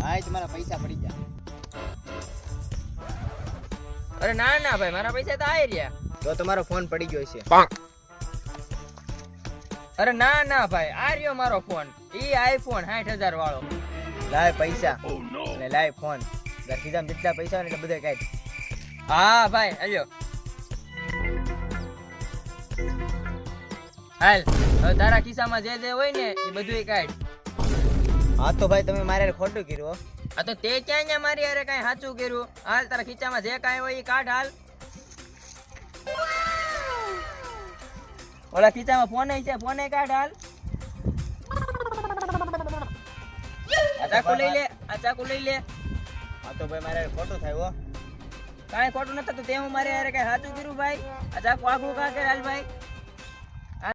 ભાઈ તમારા પૈસા પડી ગયા. અરે ના ના ભાઈ, મારા પૈસા તો આવી રહ્યા. તો તમારો ફોન પડી ગયો છે. અરે ના ના ભાઈ, આ રહ્યો મારો ફોન. ઈ આઈફોન 60,000 વાળો. લાય પૈસા અને લાય ફોન. ખિસ્સામાં જેટલા પૈસા હોય ને એટલે બધા કાઢ. હા ભાઈ, હાલ્યો. હાલ, હવે તારા ખિસ્સામાં જે જે હોય ને એ બધું કાઢ. હા તો ભાઈ તમે મારે ખોટું કર્યું હો. આ તો તે ક્યાં ન્યા મારી હારે કાંઈ સાચું કર્યું? હાલ, તારા ખીચામાં જે કાંઈ હોય એ કાઢ. હાલ, ઓલા ખીચામાં ફોન છે, ફોન કાઢ. હાલ, આ ચાકુ લઈ લે, આ ચાકુ લઈ લે. હા તો ભાઈ મારે ખોટું થાય હો. કાંઈ ખોટું નથી થતું. તે હું મારી હારે કાંઈ સાચું કર્યું ભાઈ? આ ચાકુ આખું કાઢ. હાલ ભાઈ.